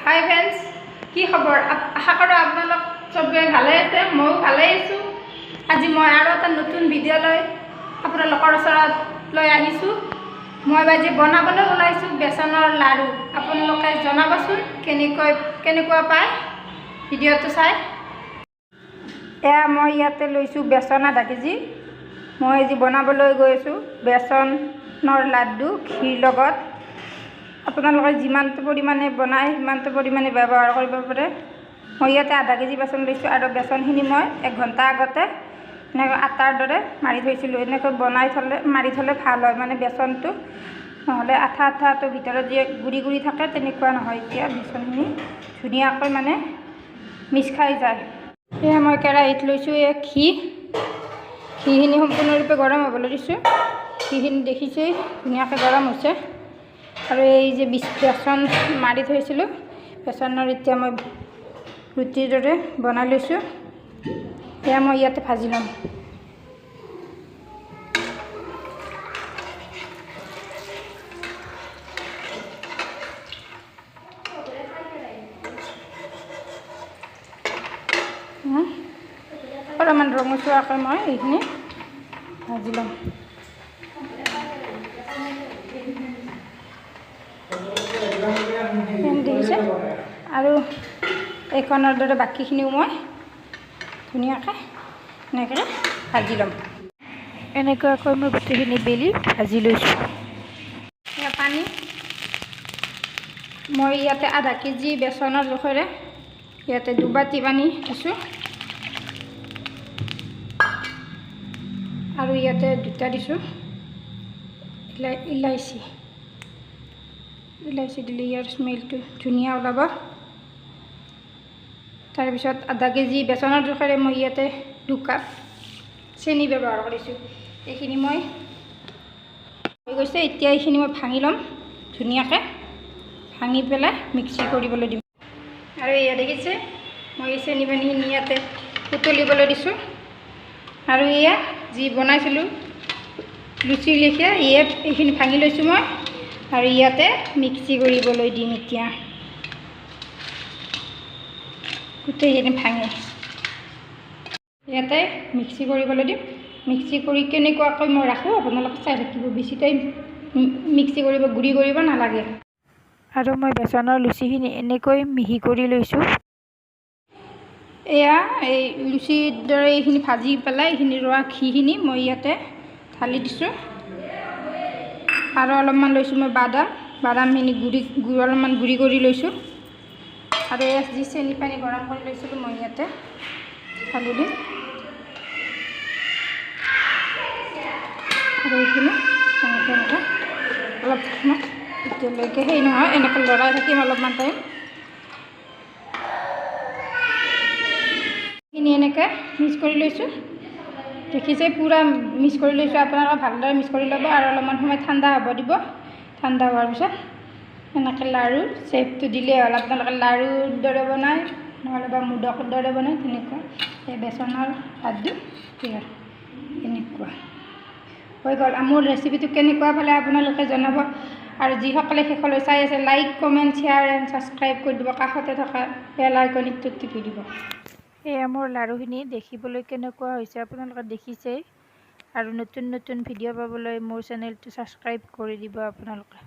হাই friends, কি খবৰ? আশা কৰোঁ আপোনালোক চবে ভালে আছে। ময়ো ভালে আছোঁ। আজি মই আৰু এটা নতুন ভিডিঅ' লৈ আপোনালোকৰ ওচৰত লৈ আহিছোঁ। মই আজি বনাবলৈ ওলাইছোঁ বেচনৰ লাড়ু। আপোনালোকে জনাবচোন কেনেকুৱা পায় ভিডিঅ'টো চাই। এয়া মই ইয়াতে লৈছোঁ বেচন আধা কেজি। মই আজি বনাবলৈ গৈ আছোঁ বেচনৰ লাড্ডু ঘিৰ লগত। আপোনালোকে যিমানটো পৰিমাণে বনায় সিমানটো পৰিমাণে ব্যৱহাৰ কৰিব পাৰে। মই ইয়াতে আধা কেজি বেচন লৈছোঁ আৰু বেচনখিনি মই 1 ঘণ্টা আগতে এনেকৈ আটাৰ দৰে মাৰি থৈছিলোঁ। এনেকৈ মাৰি থ'লে ভাল হয়, মানে বেচনটো নহ'লে আঠাটো ভিতৰত যে গুৰি থাকে তেনেকুৱা নহয়। এতিয়া বেচনখিনি ধুনীয়াকৈ মানে মিক্স খাই যায়। সেয়া মই কেৰাহীত লৈছোঁ ঘিখিনি সম্পূৰ্ণৰূপে গৰম হ'বলৈ দিছোঁ। ঘিখিনি দেখিছেই ধুনীয়াকৈ গৰম হৈছে। আৰু এই যে বেচন মাৰি থৈছিলোঁ, বেচনৰ এতিয়া মই ৰুটিৰ দৰে বনাই লৈছোঁ। এয়া মই ইয়াতে ভাজি ল'ম। অলপমান ৰঙচুৱাকৈ মই এইখিনি ভাজি ল'ম। দেখিছে? আৰু এইখনৰ দৰে বাকীখিনিও মই ধুনীয়াকৈ এনেকৈ ভাজি ল'ম। এনেকুৱাকৈ মই গোটেইখিনি বেলি ভাজি লৈছোঁ। পানী মই ইয়াতে আধা কেজি বেচনৰ জোখেৰে ইয়াতে 2 বাটি পানী দিছোঁ। আৰু ইয়াতে 2টা দিছোঁ ইলাইচি দিলে ইয়াৰ স্মেলটো ধুনীয়া ওলাব। তাৰপিছত আধা কেজি বেচনৰ জোখেৰে মই ইয়াতে 2 কাপ চেনি ব্যৱহাৰ কৰিছোঁ। এইখিনি মই হৈ গৈছে। এতিয়া এইখিনি মই ভাঙি ল'ম ধুনীয়াকৈ, ভাঙি পেলাই মিক্সি কৰিবলৈ দিম। আৰু এয়া দেখিছে মই এই চেনি পানীখিনি ইয়াতে উতলিবলৈ দিছোঁ। আৰু এয়া যি বনাইছিলোঁ লুচিৰ লেখীয়া এইখিনি ভাঙি লৈছোঁ মই, আৰু ইয়াতে মিক্সি কৰিবলৈ দিম। এতিয়া গোটেইখিনি ভাঙি ইয়াতে মিক্সি কৰিবলৈ দিম। মিক্সি কৰি কেনেকুৱাকৈ মই ৰাখোঁ আপোনালোকে চাই থাকিব। বেছি টাইম মিক্সি গুড়ি কৰিব নালাগে। আৰু মই বেচনৰ লুচিখিনি এনেকৈ মিহি কৰি লৈছোঁ। এয়া এই লুচিৰ দৰে এইখিনি ভাজি পেলাই এইখিনি ৰোৱা ঘিখিনি মই ইয়াতে ঢালি দিছোঁ। আৰু অলপমান লৈছোঁ মই বাদামখিনি অলপমান গুড়ি কৰি লৈছোঁ। আৰু এয়া যি চেনি পানী গৰম কৰি লৈছিলোঁ মই ইয়াতে ঢালি দিম। আৰু এইখিনি এনেকৈ অলপ এতিয়ালৈকে নহয়, এনেকৈ লৰাই থাকিম অলপমান টাইম। এইখিনি এনেকৈ মিক্স কৰি লৈছোঁ। দেখিছে পূৰা মিক্স কৰি লৈছোঁ। আপোনালোকে ভালদৰে মিক্স কৰি ল'ব আৰু অলপমান সময় ঠাণ্ডা হ'ব দিব। ঠাণ্ডা হোৱাৰ পিছত এনেকৈ লাড়ুৰ শ্বেপটো দিলেই হ'ল। আপোনালোকে লাড়ুৰ দৰে বনায় নহ'লে বা মোদকৰ দৰে বনায়, তেনেকুৱা এই বেচনৰ লাড্ডু তৈয়াৰ। এনেকুৱা হৈ গ'ল। মোৰ ৰেচিপিটো কেনেকুৱা পালে আপোনালোকে জনাব। আৰু যিসকলে শেষলৈ চাই আছে like, comment, share and subscribe কৰি দিব। কাষতে থকা বেল আইকনটো টিপি দিব। এয়া মোৰ লাড়ুখিনি দেখিবলৈ কেনেকুৱা হৈছে আপোনালোকে দেখিছেই। আৰু নতুন ভিডিঅ' পাবলৈ মোৰ চেনেলটো ছাবস্ক্ৰাইব কৰি দিব আপোনালোকে।